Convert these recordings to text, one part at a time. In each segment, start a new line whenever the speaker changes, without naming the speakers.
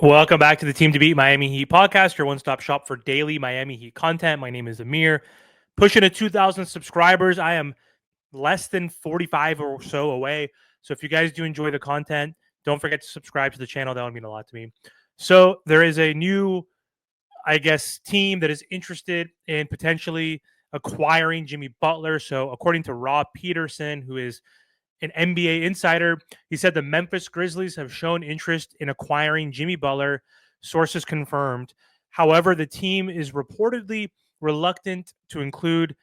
Welcome back to the Team to Beat Miami Heat podcast, your one-stop shop for daily Miami Heat content. My name is Amir. Pushing to 2,000 subscribers. I am less than 45 or so away. So if you guys do enjoy the content, don't forget to subscribe to the channel. That would mean a lot to me. So there is a new, team that is interested in potentially acquiring Jimmy Butler. So according to Rob Peterson, who is an NBA insider, he said the Memphis Grizzlies have shown interest in acquiring Jimmy Butler, sources confirmed. However, the team is reportedly reluctant to include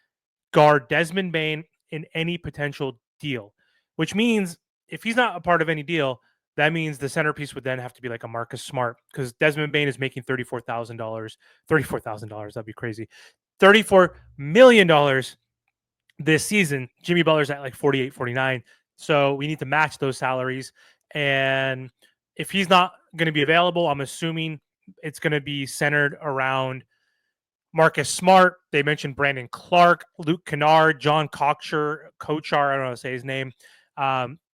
guard Desmond Bane in any potential deal, which means if he's not a part of any deal, that means the centerpiece would then have to be like a Marcus Smart because Desmond Bane is making $34,000. $34,000, that'd be crazy. $34 million this season. Jimmy Butler's at like 48, 49. So we need to match those salaries. And if he's not going to be available, I'm assuming it's going to be centered around Marcus Smart. They mentioned Brandon Clark, Luke Kennard, John Kochar, I don't know how to say his name.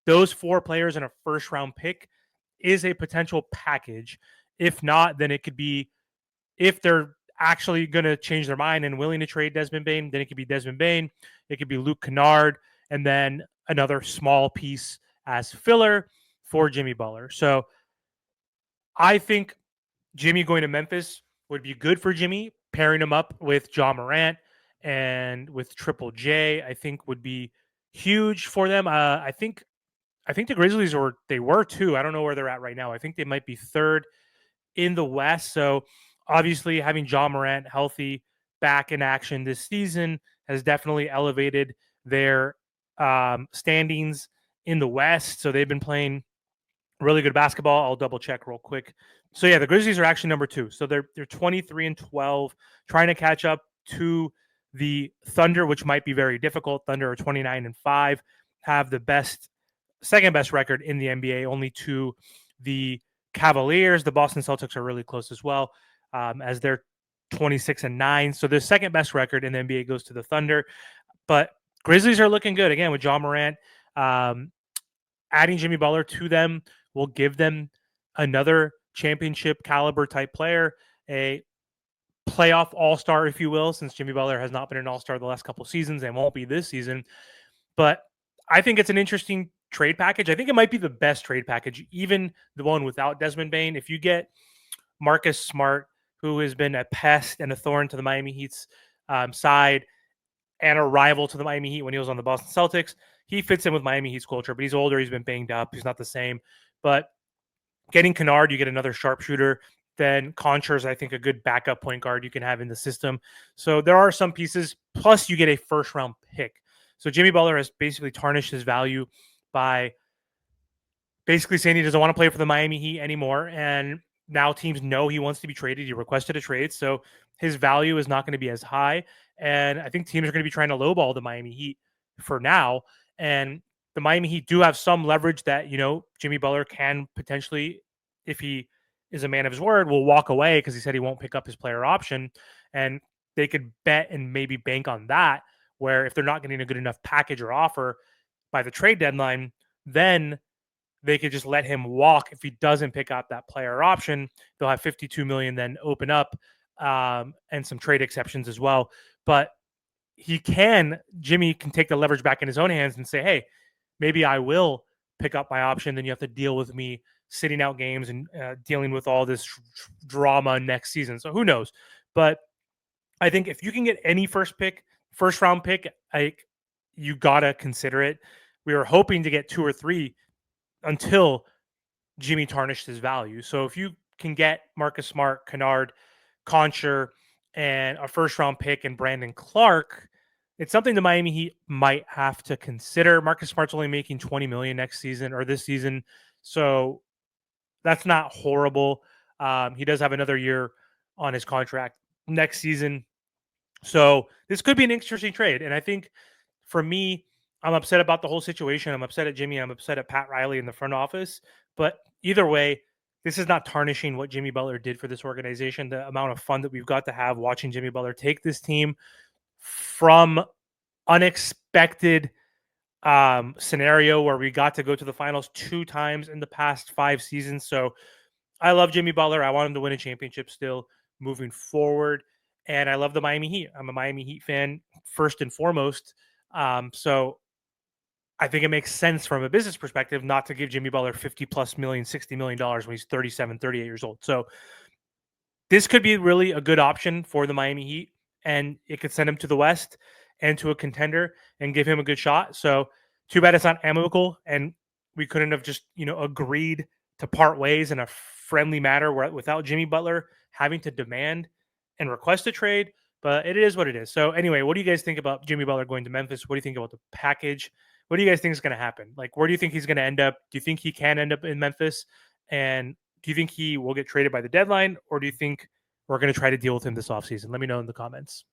Those four players in a first round pick is a potential package. If not, then it could be, if they're actually going to change their mind and willing to trade Desmond Bane, then it could be Desmond Bane. It could be Luke Kennard, and then another small piece as filler for Jimmy Butler. So I think Jimmy going to Memphis would be good for Jimmy. Pairing him up with John Morant and with Triple J, I think would be huge for them. I think the Grizzlies were too. I don't know where they're at right now. I think they might be third in the West. So obviously having John Morant healthy back in action this season has definitely elevated their standings in the West. So they've been playing really good basketball. I'll double check real quick. So yeah, the Grizzlies are actually number 2. So they're 23-12, trying to catch up to the Thunder, which might be very difficult. Thunder are 29-5, have the second best record in the NBA, only to the Cavaliers. The Boston Celtics are really close as well, as they're 26-9. So the second best record in the NBA goes to the Thunder. But Grizzlies are looking good again with John Morant. Adding Jimmy Butler to them will give them another championship caliber type player, a playoff all-star, if you will, since Jimmy Butler has not been an all-star the last couple of seasons and won't be this season. But I think it's an interesting trade package. I think it might be the best trade package, even the one without Desmond Bane. If you get Marcus Smart, who has been a pest and a thorn to the Miami Heat's side and a rival to the Miami Heat when he was on the Boston Celtics, he fits in with Miami Heat's culture, but he's older. He's been banged up. He's not the same. But getting Kennard, you get another sharpshooter. Then Concher is, I think, a good backup point guard you can have in the system. So there are some pieces. Plus, you get a first-round pick. So Jimmy Butler has basically tarnished his value by basically saying he doesn't want to play for the Miami Heat anymore. And now teams know he wants to be traded. He requested a trade. So his value is not going to be as high. And I think teams are going to be trying to lowball the Miami Heat for now. And the Miami Heat do have some leverage that, Jimmy Butler can potentially, if he is a man of his word, will walk away because he said he won't pick up his player option. And they could bet and maybe bank on that, where if they're not getting a good enough package or offer by the trade deadline, then they could just let him walk. If he doesn't pick up that player option, they'll have $52 million then open up, and some trade exceptions as well. But Jimmy can take the leverage back in his own hands and say, hey, maybe I will pick up my option. Then you have to deal with me sitting out games and dealing with all this drama next season. So who knows? But I think if you can get any first round pick, you got to consider it. We were hoping to get 2 or 3 until Jimmy tarnished his value. So if you can get Marcus Smart, Kennard, Concher, and a first round pick and Brandon Clark, it's something the Miami Heat might have to consider. Marcus Smart's only making $20 million next season or this season, so that's not horrible. He does have another year on his contract next season, so this could be an interesting trade. And I think for me, I'm upset about the whole situation. I'm upset at Jimmy. I'm upset at Pat Riley in the front office. But either way, this is not tarnishing what Jimmy Butler did for this organization. The amount of fun that we've got to have watching Jimmy Butler take this team from unexpected scenario where we got to go to the finals 2 times in the past 5 seasons. So I love Jimmy Butler. I want him to win a championship still moving forward. And I love the Miami Heat. I'm a Miami Heat fan first and foremost. So I think it makes sense from a business perspective not to give Jimmy Butler 50 plus million, $60 million when he's 37, 38 years old. So this could be really a good option for the Miami Heat, and it could send him to the West and to a contender and give him a good shot. So too bad it's not amicable, and we couldn't have just agreed to part ways in a friendly manner without Jimmy Butler having to demand and request a trade. But it is what it is. So anyway, what do you guys think about Jimmy Butler going to Memphis? What do you think about the package? What do you guys think is going to happen? Like, where do you think he's going to end up? Do you think he can end up in Memphis? And do you think he will get traded by the deadline, or do you think we're going to try to deal with him this offseason? Let me know in the comments.